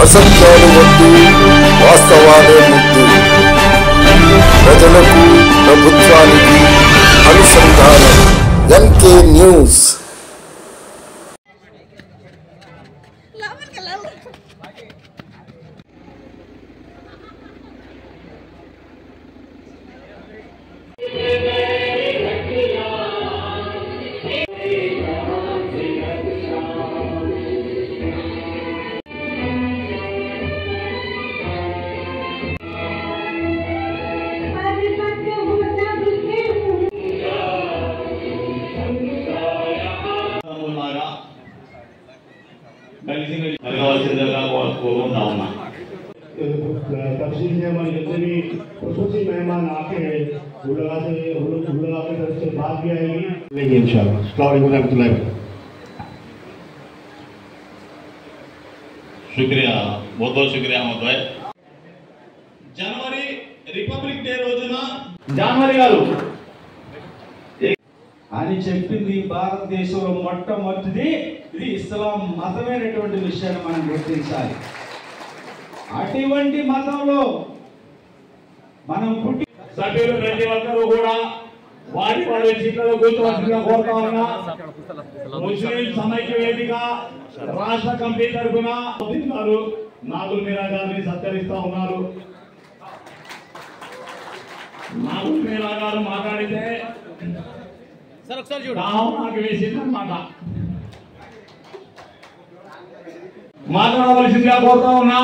అసత్యాలు వద్దు, వాస్తవాలే ముద్దు. ప్రజలకు ప్రభుత్వానికి అనుసంధానం. MK news. तफसील से हमारे जितने भी खुसूसी मेहमान आते हैं वो लगा के तरफ से बात भी आएगी लेंगे इंशाल्लाह। अस्सलाम वालेकुम रहमतुल्लाहि व बरकातहू। शुक्रिया, बहुत बहुत शुक्रिया महोदय। जनवरी रिपब्लिक डे రోజున జాన్వరి గారు అని చెప్పింది భారతదేశంలో మొట్టమొదటిది ఇది ఇస్లాం మతమైనటువంటి విషయాన్ని మనం గుర్తించాలి. అటువంటి మతంలో మనం పుట్టి సభ్యులు ప్రతి ఒక్కరూ కూడా వారి వారి సీట్లలో కూర్చోవలసిందిగా కోరుతా ఉన్నా. ముస్లిం సమైక్య వేదిక రాష్ట్ర కమిటీ తరఫున నాగుల్ మీరా గారిని సత్కరిస్తా ఉన్నారు. నాగుల్ మీరా గారు మాట్లాడితే నాకు వేసిందన్నమాట. మాట్లాడవలసిందిగా కోరుతా ఉన్నా.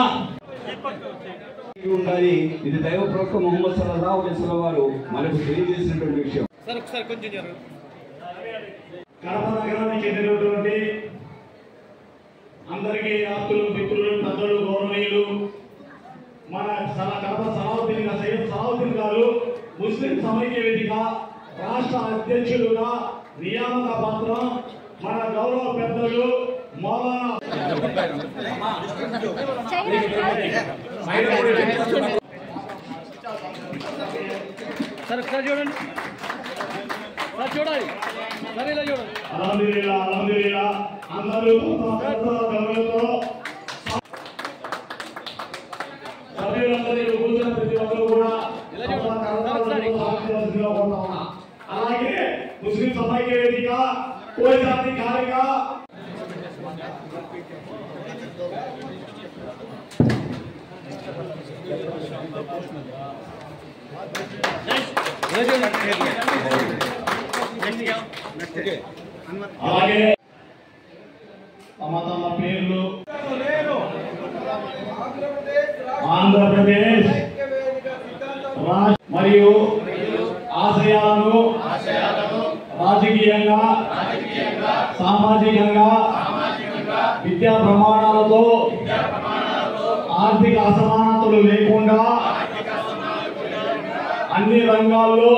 ఉండాలి. ఇది దైవ ప్రవక్త ముహమ్మద్ సల్లల్లాహు అలైహి వసల్లం వారు మనకు తెలియజేసినటువంటి విషయం. కడప నగరానికి చెందినటువంటి అందరికీ ఆప్తులు, మిత్రులు, పెద్దలు, గౌరవనీయులు మన కడప సయ్యద్ సలావుద్దీన్ గారు ముస్లిం సమైక్య వేదిక రాష్ట్ర అధ్యక్షులుగా నియామక పత్రం మన గౌరవ పెద్దలు మౌలానా అల్హమ్దులిల్లాహ్ అందరూ సభ్యులందరూ కూర్చున్న ప్రతి ఒక్కరు కూడా అలాగే ముస్లిం సమైక్య వేదిక కోశాధికారిగా అలాగే తమ తమ పేర్లు ఆంధ్రప్రదేశ్ మరియు ఆశయాలను రాజకీయంగా, సామాజికంగా, విద్యా ప్రమాణాలతో ఆర్థిక అసమానతలు లేకుండా అన్ని రంగాల్లో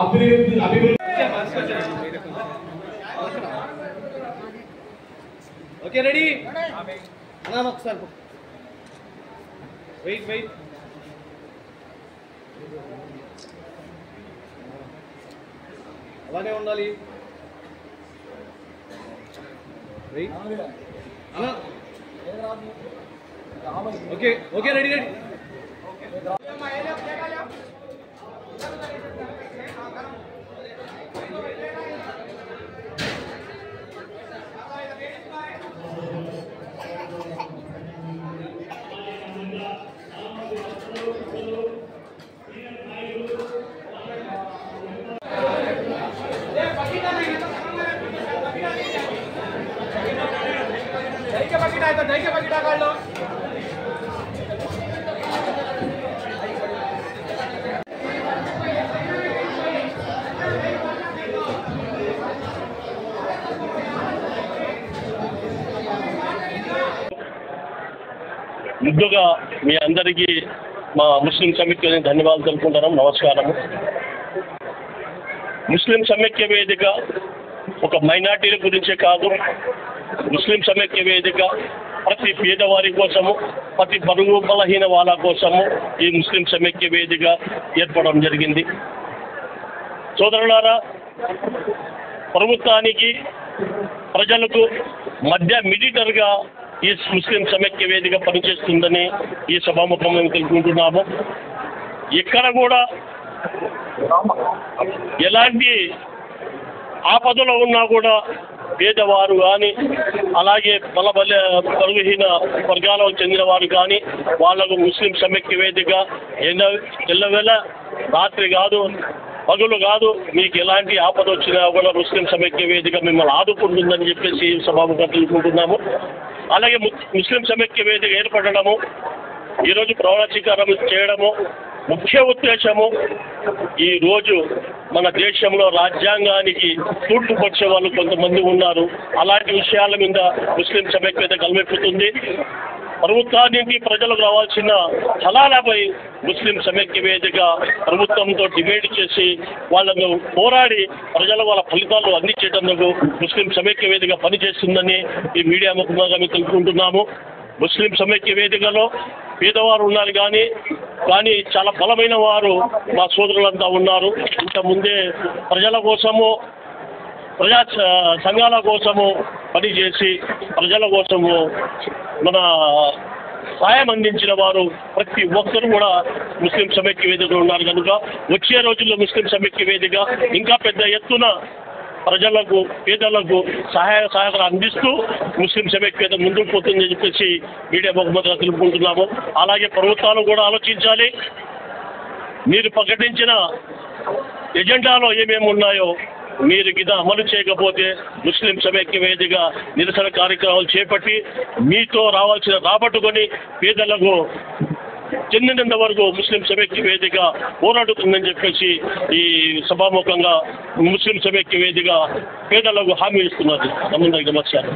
అభివృద్ధి ఓకే రెడీ అన్నా ఒకసారి వెయిట్ అలానే ఉండాలి. అన్నా ఓకే రెడీ ముందుగా మీ అందరికీ మా ముస్లిం సమైక్య ధన్యవాదాలు తెలుపుకుంటున్నాం. నమస్కారము. ముస్లిం సమైక్య వేదిక ఒక మైనార్టీల గురించే కాదు, ముస్లిం సమైక్య వేదిక ప్రతి పేదవారి కోసము, ప్రతి బరువు బలహీన వాళ్ళ కోసము ఈ ముస్లిం సమైక్య వేదిక ఏర్పడడం జరిగింది. సోదరులారా, ప్రభుత్వానికి ప్రజలకు మీడియేటర్గా ఈ ముస్లిం సమైక్య వేదిక పనిచేస్తుందని ఈ సభాముఖంగా తెలుసుకుంటున్నాము. ఇక్కడ కూడా ఎలాంటి ఆపదలో ఉన్నా కూడా పేదవారు కానీ అలాగే బలహీన వర్గాలకు చెందిన వారు కానీ వాళ్లకు ముస్లిం సమైక్య వేదిక ఎల్లవేళ రాత్రి కాదు పగులు కాదు మీకు ఎలాంటి ఆపద వచ్చినా కూడా ముస్లిం సమైక్య వేదిక మిమ్మల్ని ఆదుకుంటుందని చెప్పేసి సభాముఖంగా తెలుసుకుంటున్నాము. అలాగే ముస్లిం సమైక్య వేదిక ఏర్పడము ఈరోజు ప్రవచీకారం చేయడము ముఖ్య ఉద్దేశము ఈరోజు మన దేశంలో రాజ్యాంగానికి తూర్పుపరిచే వాళ్ళు కొంతమంది ఉన్నారు. అలాంటి విషయాల మీద ముస్లిం సమైక్యత కల్మెప్పుతుంది. ప్రభుత్వానికి ప్రజలకు రావాల్సిన ఫలాలపై ముస్లిం సమైక్య వేదిక ప్రభుత్వంతో డిబేట్ చేసి వాళ్ళను పోరాడి వాళ్ళ ఫలితాలు అందించేటందుకు ముస్లిం సమైక్య వేదిక పనిచేస్తుందని ఈ మీడియా ముఖంగా మేము తెలుసుకుంటున్నాము. ముస్లిం సమైక్య వేదికలో పేదవారు ఉన్నారు కానీ చాలా బలమైన వారు మా సోదరులంతా ఉన్నారు. ఇంతకుముందే ప్రజల కోసము ప్రజా సంఘాల కోసము పనిచేసి ప్రజల కోసము మన సాయం అందించిన వారు ప్రతి ఒక్కరు కూడా ముస్లిం సమైక్య వేదికలో ఉన్నారు కనుక వచ్చే రోజుల్లో ముస్లిం సమైక్య వేదిక ఇంకా పెద్ద ఎత్తున ప్రజలకు పేదలకు సహాయకాలు అందిస్తూ ముస్లిం సమైక్యత ముందుకు పోతుందని చెప్పేసి మీడియా ముఖంగా తెలుపుకుంటున్నాము. అలాగే ప్రభుత్వాలు కూడా ఆలోచించాలి. మీరు ప్రకటించిన ఎజెండాలో ఏమేమి ఉన్నాయో మీరు గిద అమలు చేయకపోతే ముస్లిం సమైక్య వేదిక నిరసన కార్యక్రమాలు చేపట్టి మీతో రాబట్టుకొని పేదలకు చెందినంత వరకు ముస్లిం సమైక్య వేదిక పోరాడుతుందని చెప్పేసి ఈ సభాముఖంగా ముస్లిం సమైక్య వేదిక పేదలకు హామీ ఇస్తున్నది. నమస్కారం.